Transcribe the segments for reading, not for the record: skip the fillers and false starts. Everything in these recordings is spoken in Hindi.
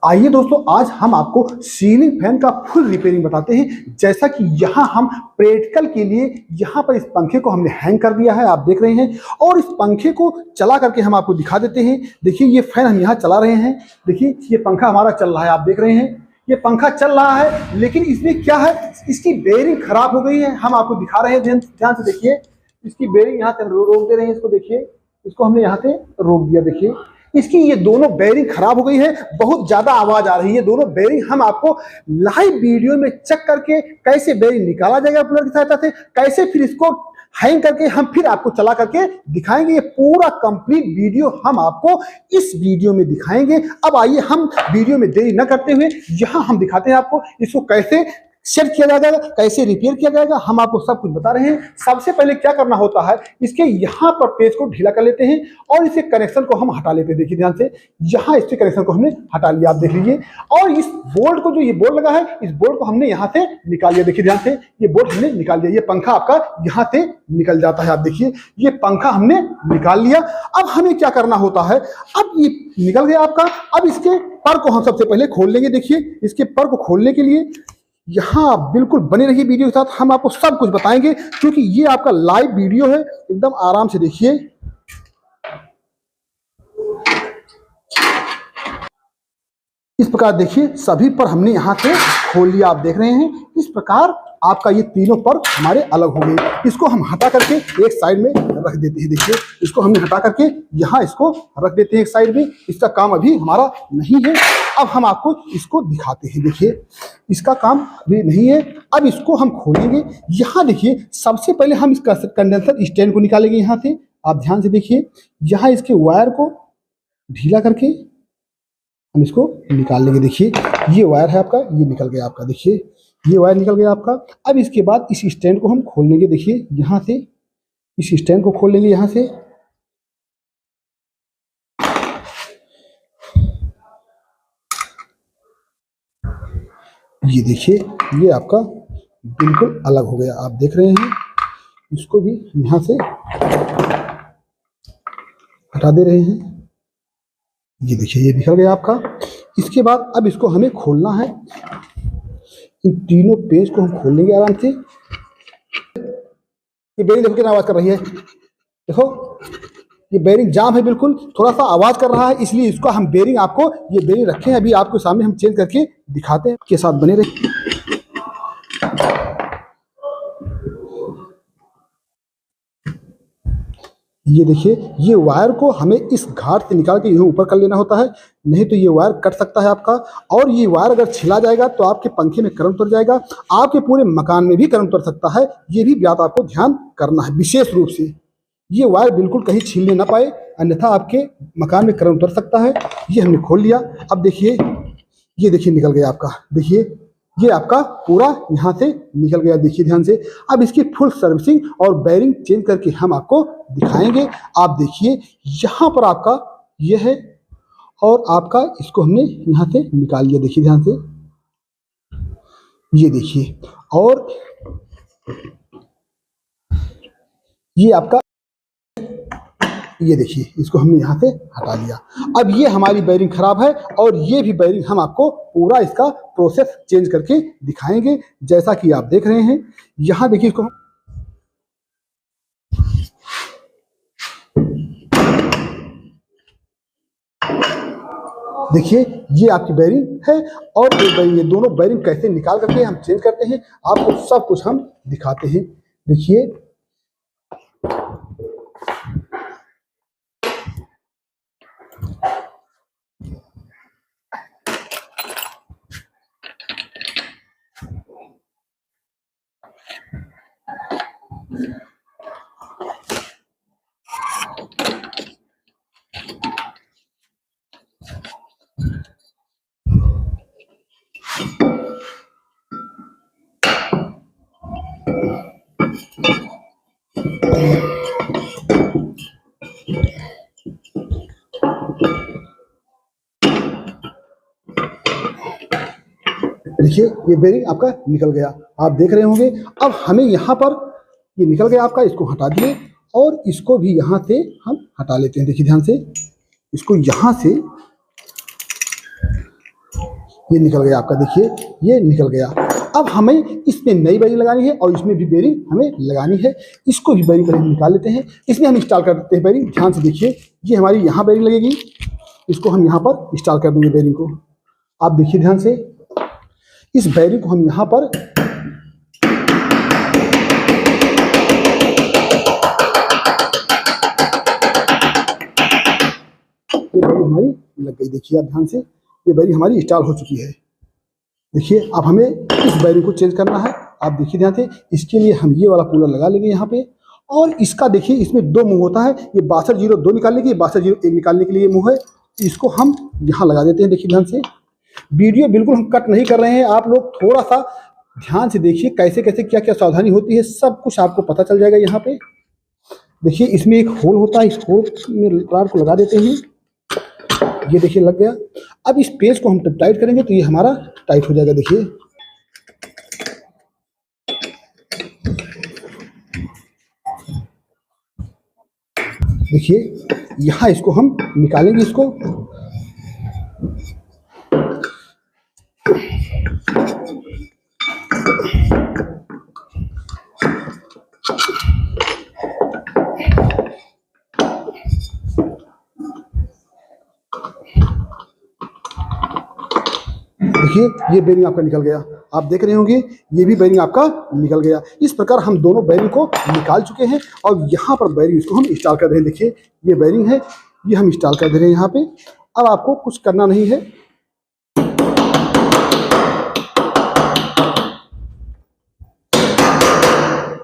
आइए दोस्तों, आज हम आपको सीलिंग फैन का फुल रिपेयरिंग बताते हैं। जैसा कि यहाँ हम प्रैक्टिकल के लिए यहाँ पर इस पंखे को हमने हैंग कर दिया है, आप देख रहे हैं। और इस पंखे को चला करके हम आपको दिखा देते हैं। देखिए ये फैन हम यहाँ चला रहे हैं। देखिए ये पंखा हमारा चल रहा है, आप देख रहे हैं ये पंखा चल रहा है। लेकिन इसमें क्या है, इसकी बेयरिंग खराब हो गई है। हम आपको दिखा रहे हैं, ध्यान से देखिए। इसकी बेयरिंग यहाँ से रोक दे रहे हैं, इसको देखिए। इसको हमने यहाँ से रोक दिया। देखिए इसकी ये दोनों बेयरिंग खराब हो गई है, बहुत ज्यादा आवाज आ रही है। दोनों बेयरिंग हम आपको लाइव वीडियो में चेक करके कैसे बेयरिंग निकाला जाएगा कूलर की सहायता से, कैसे फिर इसको हैंग करके हम फिर आपको चला करके दिखाएंगे। ये पूरा कंप्लीट वीडियो हम आपको इस वीडियो में दिखाएंगे। अब आइए हम वीडियो में देरी न करते हुए यहां हम दिखाते हैं आपको इसको कैसे सेट किया जाएगा, कैसे रिपेयर किया जाएगा। हम आपको सब कुछ बता रहे हैं। सबसे पहले क्या करना होता है, इसके यहाँ पर पेज को ढीला कर लेते हैं और इसे कनेक्शन को हम हटा लेते हैं। देखिए ध्यान से, यहाँ इसके कनेक्शन को हमने हटा लिया, आप देख लीजिए। और इस बोल्ट को, जो ये बोल्ट लगा है, इस बोल्ट को हमने यहाँ से निकाल लिया। देखिए ध्यान से, ये बोल्ट हमने निकाल लिया। ये पंखा आपका यहाँ से निकल जाता है, आप देखिए ये पंखा हमने निकाल लिया। अब हमें क्या करना होता है, अब ये निकल गया आपका। अब इसके पर को हम सबसे पहले खोल लेंगे। देखिए इसके पर को खोलने के लिए यहाँ आप बिल्कुल बने रहिए वीडियो के साथ, हम आपको सब कुछ बताएंगे क्योंकि ये आपका लाइव वीडियो है। एकदम आराम से देखिए। इस प्रकार देखिए सभी पर हमने यहाँ से खोल लिया, आप देख रहे हैं। इस प्रकार आपका ये तीनों पर हमारे अलग हो गए। इसको हम हटा करके एक साइड में रख देते हैं। देखिए इसको हमने हटा करके यहाँ इसको रख देते हैं एक साइड में। इसका काम अभी हमारा नहीं है। अब हम आपको इसको दिखाते हैं। देखिए इसका काम अभी नहीं है। अब इसको हम खोलेंगे। यहाँ देखिए सबसे पहले हम इसका कंडेंसर स्टैंड को निकालेंगे यहाँ से। आप ध्यान से देखिए, यहाँ इसके वायर को ढीला करके हम इसको निकाल लेंगे। देखिए ये वायर है आपका, ये निकल गया आपका। देखिए ये वायर निकल गया आपका। अब इसके बाद इस स्टैंड को हम खोल लेंगे। देखिए यहाँ से इस स्टैंड को खोल लेंगे यहाँ से। ये देखिए ये आपका बिल्कुल अलग हो गया, आप देख रहे हैं। इसको भी यहाँ से हटा दे रहे हैं। ये देखिए ये निकल गया आपका। इसके बाद अब इसको हमें खोलना है। इन तीनों पेज को हम खोल लेंगे आराम से। ये बेरिंग देखो कितना आवाज कर रही है। देखो ये बेरिंग जाम है, बिल्कुल थोड़ा सा आवाज कर रहा है, इसलिए इसको हम बेरिंग आपको ये बेरिंग रखे हैं अभी आपके सामने, हम चेंज करके दिखाते हैं। के साथ बने रहे। ये देखिए ये वायर को हमें इस घाट से निकाल के यहीं ऊपर कर लेना होता है, नहीं तो ये वायर कट सकता है आपका। और ये वायर अगर छिला जाएगा तो आपके पंखे में करंट उतर जाएगा, आपके पूरे मकान में भी करंट उतर सकता है। ये भी बात आपको ध्यान करना है विशेष रूप से। ये वायर बिल्कुल कहीं छीलने ना पाए, अन्यथा आपके मकान में करंट उतर सकता है। ये हमने खोल लिया। अब देखिए ये देखिए निकल गया आपका। देखिए ये आपका पूरा यहाँ से निकल गया। देखिए ध्यान से। अब इसकी फुल सर्विसिंग और बेयरिंग चेंज करके हम आपको दिखाएंगे। आप देखिए यहाँ पर आपका ये है और आपका इसको हमने यहाँ से निकाल लिया। देखिए ध्यान से, ये देखिए। और ये आपका ये देखिए इसको हमने यहाँ से हटा लिया। अब ये हमारी बेयरिंग खराब है और ये भी बेयरिंग हम आपको पूरा इसका प्रोसेस चेंज करके दिखाएंगे, जैसा कि आप देख रहे हैं। यहाँ देखिए इसको देखिए ये आपकी बेयरिंग है और एक बेयरिंग, ये दोनों बेयरिंग कैसे निकाल करके हम चेंज करते हैं आपको सब कुछ हम दिखाते हैं। देखिए देखिए ये बेरिंग आपका निकल गया, आप देख रहे होंगे। अब हमें यहाँ पर ये निकल गया आपका, इसको हटा दिए और इसको भी यहाँ से हम हटा लेते हैं। देखिए ध्यान से, इसको यहाँ से ये निकल गया आपका, देखिए ये निकल गया। अब हमें इसमें नई बेरिंग लगानी है और इसमें भी बेरिंग हमें लगानी है। इसको भी बेरिंग पहले निकाल लेते हैं। इसमें हम इंस्टॉल कर देते हैं बेरिंग। ध्यान से देखिए, ये हमारी यहाँ बेरिंग लगेगी, इसको हम यहाँ पर इंस्टॉल कर देंगे बेरिंग को। आप देखिए ध्यान से, इस बेरिंग को हम यहाँ पर हमारी लग गई। देखिए आप ध्यान से, ये बेरिंग हमारी इंस्टॉल हो चुकी है। देखिए अब हमें इस बेरिंग को चेंज करना है। आप देखिए ध्यान से, इसके लिए हम ये वाला कूलर लगा लेंगे यहाँ पे। और इसका देखिए, इसमें दो मुंह होता है, ये 6202 निकालने के लिए, 6201 निकालने के लिए मुंह है। इसको हम यहाँ लगा देते हैं। देखिए ध्यान से, वीडियो बिल्कुल हम कट नहीं कर रहे हैं, आप लोग थोड़ा सा ध्यान से देखिए कैसे कैसे क्या क्या सावधानी होती है, सब कुछ आपको पता चल जाएगा। यहाँ पे देखिए, इसमें एक होल होता है, इस होल में रॉड को लगा देते हैं। ये देखिए लग गया। अब इस पेज को हम टाइट करेंगे तो ये हमारा टाइट हो जाएगा। देखिए देखिए, यहाँ इसको हम निकालेंगे इसको। देखिए ये बेरिंग आपका निकल गया, आप देख रहे होंगे ये भी बेरिंग आपका निकल गया। इस प्रकार हम दोनों बेरिंग को निकाल चुके हैं और यहाँ पर बेरिंग इसको हम इंस्टॉल कर रहे हैं। देखिए ये बेरिंग है, ये हम इंस्टॉल कर दे रहे हैं यहाँ पे। अब आपको कुछ करना नहीं है,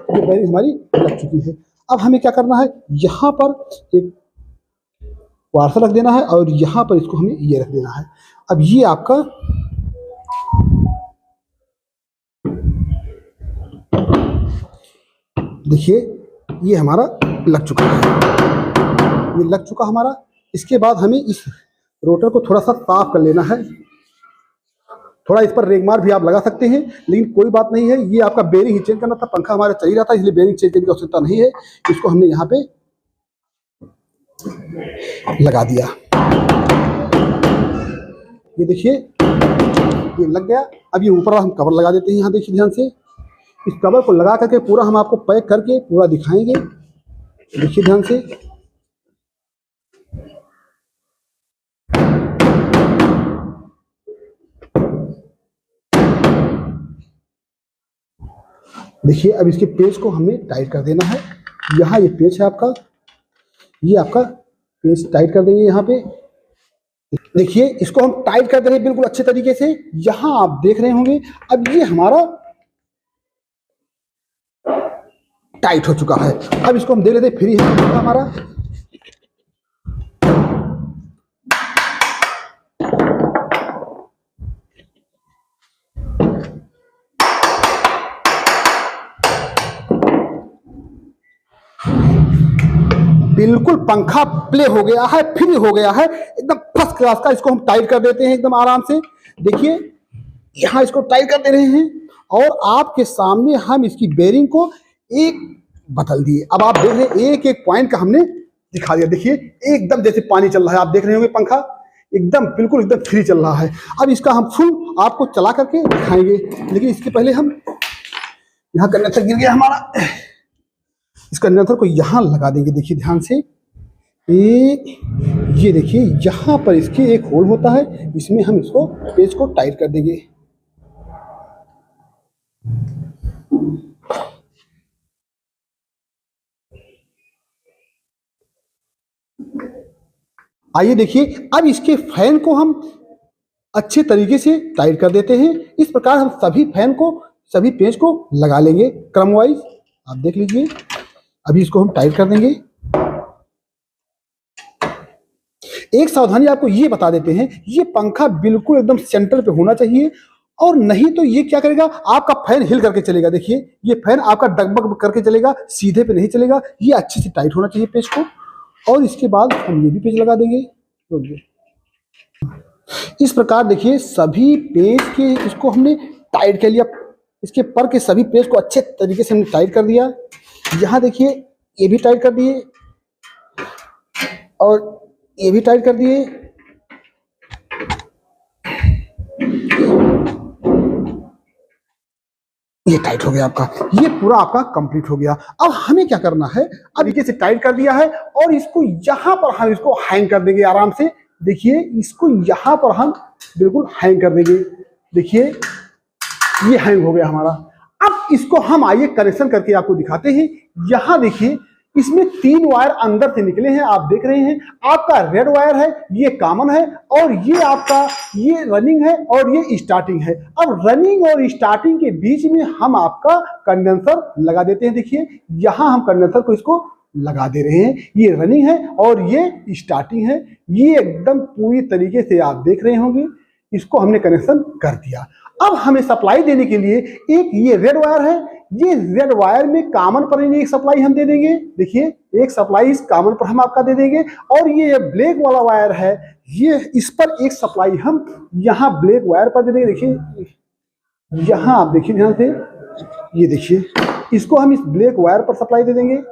ये बेरिंग हमारी लग चुकी है। अब हमें क्या करना है, यहाँ पर एक वार्सा रख देना है और यहाँ पर इसको हमें ये रख देना है। अब ये आपका देखिए ये हमारा लग चुका है, ये लग चुका हमारा। इसके बाद हमें इस रोटर को थोड़ा सा साफ कर लेना है। थोड़ा इस पर रेगमार भी आप लगा सकते हैं, लेकिन कोई बात नहीं है। ये आपका बेरिंग ही चेंज करना था, पंखा हमारा चल ही रहा था, इसलिए बेरिंग चेंज करने की आवश्यकता नहीं है। इसको हमने यहाँ पे लगा दिया। ये देखिए ये लग गया। अब ये ऊपर हम कवर लगा देते हैं। यहाँ देखिए ध्यान से, इस कवर को लगा करके पूरा हम आपको पैक करके पूरा दिखाएंगे। देखिए ध्यान से, देखिए अब इसके पेज को हमें टाइट कर देना है। यहाँ ये पेज है आपका, ये आपका पेज टाइट कर देंगे यहाँ पे। देखिए इसको हम टाइट कर दे रहे हैं बिल्कुल अच्छे तरीके से। यहाँ आप देख रहे होंगे अब ये हमारा टाइट हो चुका है। अब इसको हम दे लेते फ्री है हमारा। बिल्कुल पंखा प्ले हो गया है, फ्री हो गया है, एकदम फर्स्ट क्लास का। इसको हम टाइट कर देते हैं एकदम आराम से। देखिए यहाँ इसको टाइट कर दे रहे हैं और आपके सामने हम इसकी बेरिंग को एक बदल दिए। अब आप देख रहे हैं एक एक पॉइंट का हमने दिखा दिया। देखिए एकदम जैसे पानी चल रहा है, आप देख रहे होंगे पंखा एकदम बिल्कुल एकदम फ्री चल रहा है। अब इसका हम फुल आपको चला करके दिखाएंगे, लेकिन इसके पहले हम यहाँ कंडेंसर गिर गया हमारा, इस कंडेंसर को यहाँ लगा देंगे। देखिए ध्यान से, ये देखिए यहाँ पर इसके एक होल होता है, इसमें हम इसको पेज को टाइट कर देंगे। आइए देखिए अब इसके फैन को हम अच्छे तरीके से टाइट कर देते हैं। इस प्रकार हम सभी फैन को, सभी पेज को लगा लेंगे क्रम वाइज। आप देख लीजिए, अभी इसको हम टाइट कर देंगे। एक सावधानी आपको ये बता देते हैं, ये पंखा बिल्कुल एकदम सेंटर पे होना चाहिए, और नहीं तो ये क्या करेगा, आपका फैन हिल करके चलेगा। देखिए ये फैन आपका डगबग करके चलेगा, सीधे पे नहीं चलेगा। ये अच्छे से टाइट होना चाहिए पेज को। और इसके बाद हम ये भी पेज लगा देंगे। इस प्रकार देखिए सभी पेज के इसको हमने टाइट कर लिया। इसके पर के सभी पेज को अच्छे तरीके से हमने टाइट कर दिया। यहाँ देखिए ये भी टाइट कर दिए और ये भी टाइट कर दिए। ये टाइट हो गया आपका, ये पूरा आपका कंप्लीट हो गया। अब हमें क्या करना है, अब तरीके से टाइट कर दिया है और इसको यहां पर हम इसको हैंग कर देंगे आराम से। देखिए इसको यहां पर हम बिल्कुल हैंग कर देंगे। देखिए ये हैंग हो गया हमारा। अब इसको हम आइए कनेक्शन करके आपको दिखाते हैं। यहां देखिए इसमें 3 वायर अंदर से निकले हैं, आप देख रहे हैं। आपका रेड वायर है, ये कॉमन है, और ये आपका ये रनिंग है और ये स्टार्टिंग है। अब रनिंग और स्टार्टिंग के बीच में हम आपका कंडेंसर लगा देते हैं। देखिए यहां हम कंडेंसर को इसको लगा दे रहे हैं। ये रनिंग है और ये स्टार्टिंग है। ये एकदम पूरी तरीके से आप देख रहे होंगे, इसको हमने कनेक्शन कर दिया। अब हमें सप्लाई देने के लिए एक ये रेड वायर है, ये रेड वायर में कॉमन पर एक सप्लाई हम दे देंगे। देखिए एक सप्लाई इस कॉमन पर हम आपका दे देंगे, और ये ब्लैक वाला वायर है, ये इस पर एक सप्लाई हम यहाँ ब्लैक वायर पर दे देंगे। देखिए यहाँ आप देखिए ध्यान से, ये देखिए इसको हम इस ब्लैक वायर पर सप्लाई दे देंगे।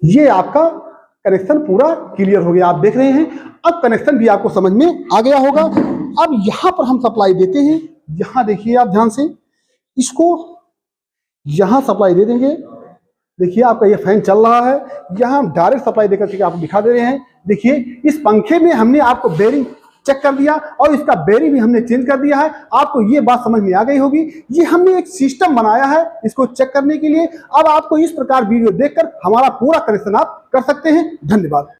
ये आपका कनेक्शन पूरा क्लियर हो गया, आप देख रहे हैं। अब कनेक्शन भी आपको समझ में आ गया होगा। अब यहां पर हम सप्लाई देते हैं, यहां देखिए आप ध्यान से, इसको यहां सप्लाई दे देंगे। देखिए आपका ये फैन चल रहा है, यहां हम डायरेक्ट सप्लाई देकर के आपको दिखा दे रहे हैं। देखिए इस पंखे में हमने आपको बेरिंग चेक कर दिया और इसका बेरिंग भी हमने चेंज कर दिया है। आपको ये बात समझ में आ गई होगी। ये हमने एक सिस्टम बनाया है इसको चेक करने के लिए। अब आपको इस प्रकार वीडियो देखकर हमारा पूरा कनेक्शन आप कर सकते हैं। धन्यवाद।